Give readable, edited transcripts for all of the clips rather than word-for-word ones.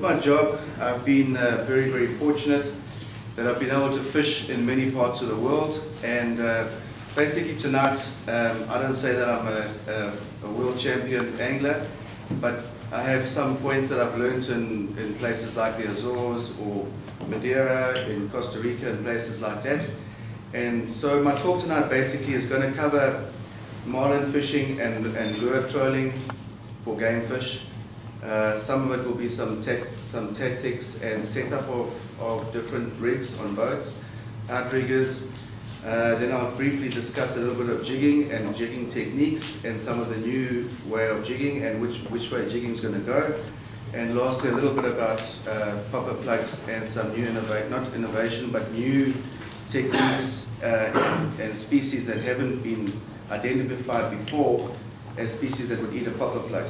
My job, I've been very fortunate that I've been able to fish in many parts of the world, and basically tonight I don't say that I'm a world champion angler, but I have some points that I've learned in places like the Azores or Madeira, in Costa Rica and places like that. And so my talk tonight basically is going to cover marlin fishing and lure trolling for game fish. Some of it will be some tactics and setup of different rigs on boats, outriggers. Then I'll briefly discuss a little bit of jigging and jigging techniques and some of the new way of jigging and which way jigging is going to go. And lastly, a little bit about popper plugs and some new not innovation, but new techniques and species that haven't been identified before as species that would eat a popper plug.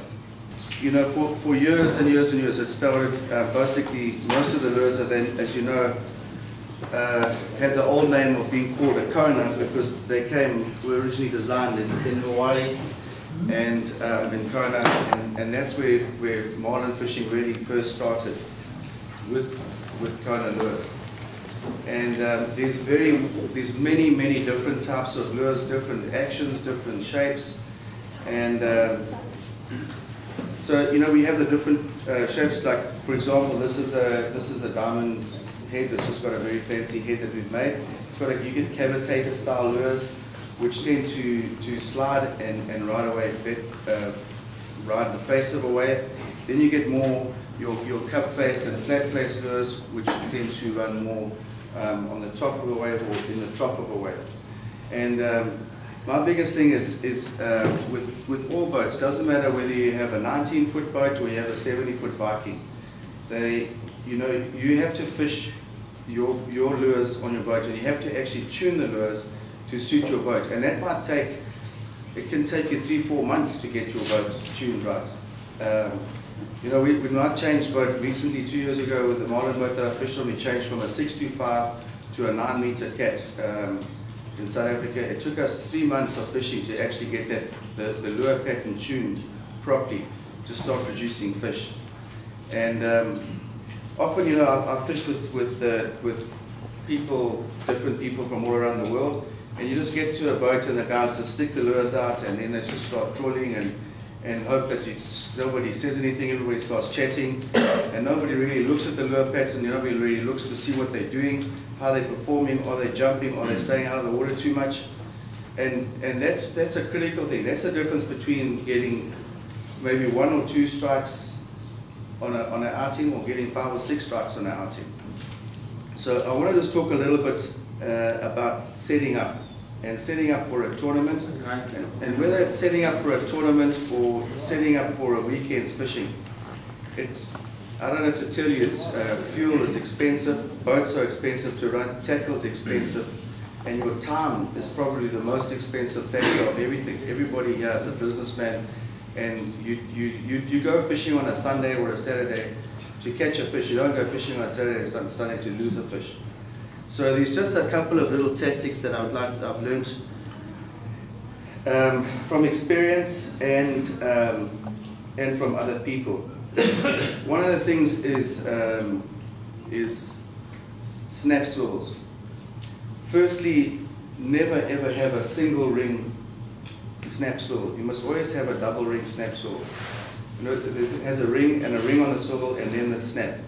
You know, for years and years and years, it started basically most of the lures are then, as you know, had the old name of being called a kona because they were originally designed in Hawaii and in Kona, and that's where marlin fishing really first started with Kona lures. And there's many different types of lures, different actions, different shapes, and so you know we have the different shapes. Like for example, this is a diamond head. It's just got a very fancy head that we've made. It's got you get cavitator style lures, which tend to slide and ride away, ride the face of a wave. Then you get more your cup faced and flat faced lures, which tend to run more on the top of a wave or in the trough of a wave. And my biggest thing is with all boats, doesn't matter whether you have a 19-foot boat or you have a 70-foot Viking. You have to fish your lures on your boat, and you have to actually tune the lures to suit your boat, and that might it can take you 3-4 months to get your boat tuned right. You know, we might changed boat recently 2 years ago with the marlin boat that I fished on. We changed from a 625 to a 9-meter cat in South Africa. It took us 3 months of fishing to actually get the lure pattern tuned properly to start producing fish. And often, you know, I fish with people, different people from all around the world, and you just get to a boat and the guys just stick the lures out, and then they just start trolling and hope that nobody says anything. Everybody starts chatting, and nobody really looks at the lure pattern. Nobody really looks to see what they're doing, how they're performing, are they jumping, are they staying out of the water too much, and that's a critical thing. That's the difference between getting maybe 1 or 2 strikes on an outing or getting 5 or 6 strikes on an outing. So I want to just talk a little bit about setting up for a tournament, and whether it's setting up for a tournament or setting up for a weekend's fishing. I don't have to tell you, fuel is expensive, boats are expensive to run, tackle's expensive, and your time is probably the most expensive factor of everything. Everybody here is a businessman, and you go fishing on a Sunday or a Saturday to catch a fish. You don't go fishing on a Saturday or Sunday to lose a fish. So there's just a couple of little tactics that I've learned from experience and from other people. One of the things is snap swivels. Firstly, never ever have a single ring snap swivel. You must always have a double ring snap swivel. You know, it has a ring and a ring on the swivel and then the snap.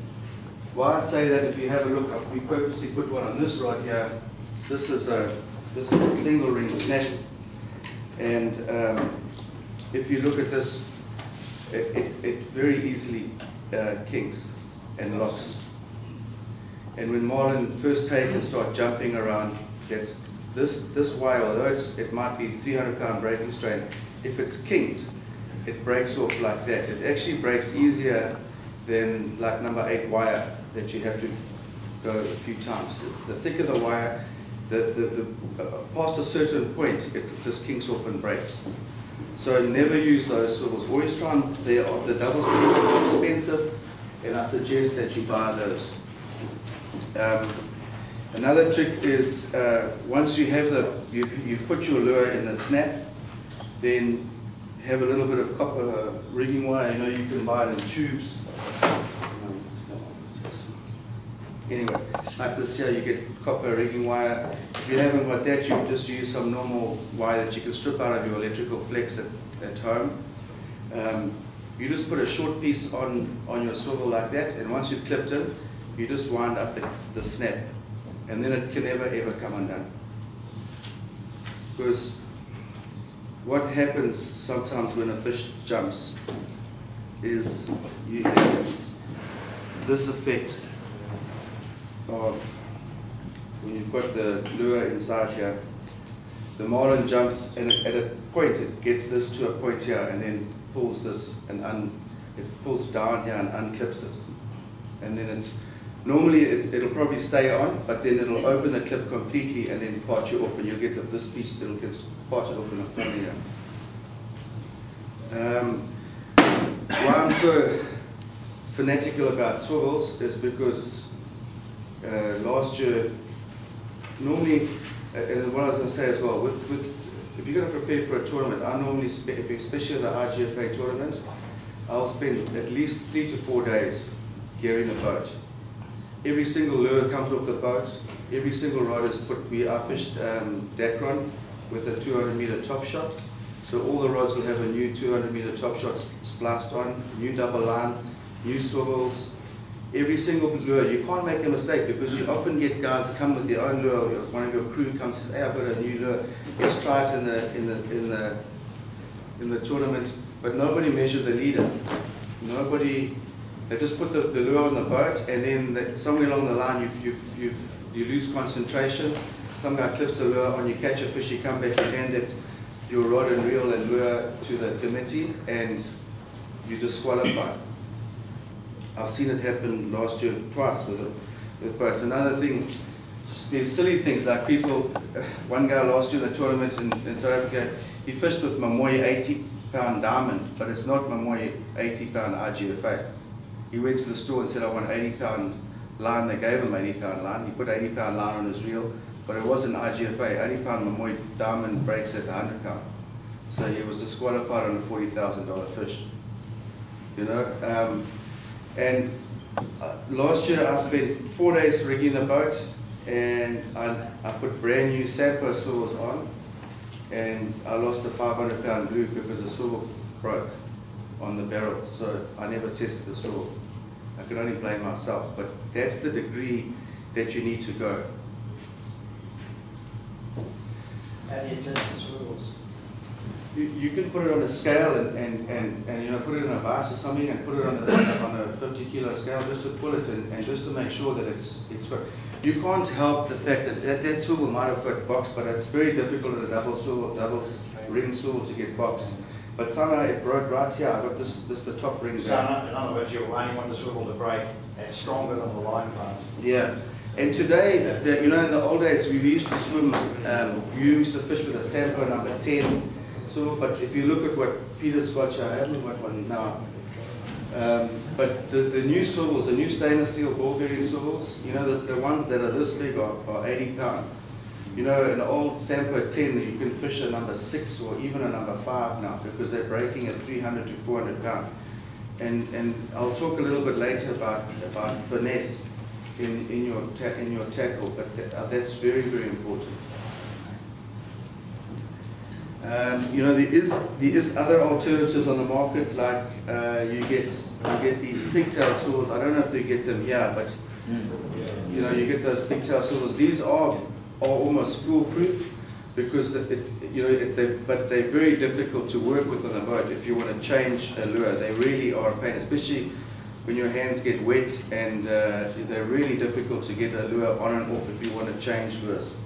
Why I say that, if you have a look, we purposely put one on this rod here. This is a single ring snap, and if you look at this, it very easily kinks and locks. And when marlin first take and start jumping around, this wire, although it might be 300-pound breaking strain, if it's kinked, it breaks off like that. It actually breaks easier than like number 8 wire that you have to go a few times. The thicker the wire, past a certain point, it just kinks off and breaks. So never use those swivels. Always try and, the double swivels are more expensive, and I suggest that you buy those. Another trick is once you have you've put your lure in the snap, then have a little bit of copper rigging wire. You know, you can buy it in tubes. Anyway, like this here, you get copper rigging wire. If you haven't got that, you just use some normal wire that you can strip out of your electrical flex at home. You just put a short piece on your swivel like that, and once you've clipped it, you just wind up the snap, and then it can never ever come undone. Because what happens sometimes when a fish jumps is you have this effect of when you've got the lure inside here, the marlin jumps, and at a point it gets this to a point here and then pulls this and it pulls down here and unclips it, and then normally it'll probably stay on, but then it'll open the clip completely and then part you off, and you'll get this piece that'll get parted off in the corner here. Why I'm so fanatical about swivels is because last year, normally, and what I was going to say as well, if you're going to prepare for a tournament, I normally, especially the IGFA tournament, I'll spend at least 3 to 4 days gearing the boat. Every single lure comes off the boat, every single rod is put. I fished Dacron with a 200-meter top shot. So all the rods will have a new 200-meter top shot spliced on, new double line, new swivels. Every single lure, you can't make a mistake, because you often get guys that come with their own lure. One of your crew comes and says, "Hey, I've got a new lure. Let's try it in the tournament." But nobody measured the leader. Nobody. They just put the lure on the boat, and then somewhere along the line you lose concentration. Some guy clips the lure on. You catch a fish. You come back. You hand that your rod and reel and lure to the committee, and you disqualify. I've seen it happen last year twice with boats. Another thing, there's silly things like people. One guy last year in the tournament in South Africa, he fished with Mamoy 80-pound diamond, but it's not Mamoy 80-pound IGFA. He went to the store and said, "I want 80-pound line." They gave him 80-pound line. He put 80-pound line on his reel, but it wasn't IGFA. 80-pound Mamoy diamond breaks at 100-pound. So he was disqualified on a $40,000 fish. You know? And last year I spent 4 days rigging the boat, and I put brand new Sampo swivels on, and I lost a 500-pound blue because the swivel broke on the barrel. So I never tested the swivel. I can only blame myself, but that's the degree that you need to go. How do you test the swivels? You can put it on a scale and you know, put it in a vise or something, and put it on a 50-kilo scale just to pull it and just to make sure that it's got. You can't help the fact that swivel might have got boxed, but it's very difficult at a double ring swivel to get boxed. But somehow it broke right here. I got this the top ring. So in other words, you only want the swivel to break that's stronger than the line part. Yeah. And today, you know, in the old days we used to swim. You used to fish with a Sampo number 10. So, but if you look at what Peter's got here, I haven't got one now. But the new swivels, the new stainless steel ball bearing swivels, you know, the ones that are this big are 80-pound. You know, an old Sampo 10, you can fish a number 6 or even a number 5 now, because they're breaking at 300 to 400 pound. And I'll talk a little bit later about finesse in your tackle, but that's very, very important. You know, there is other alternatives on the market, like you get these pigtail swivels. I don't know if you get them here, but you know, you get those pigtail swivels. These are almost foolproof, because but they're very difficult to work with on a boat. If you want to change a lure, they really are a pain, especially when your hands get wet, and they're really difficult to get a lure on and off if you want to change lures.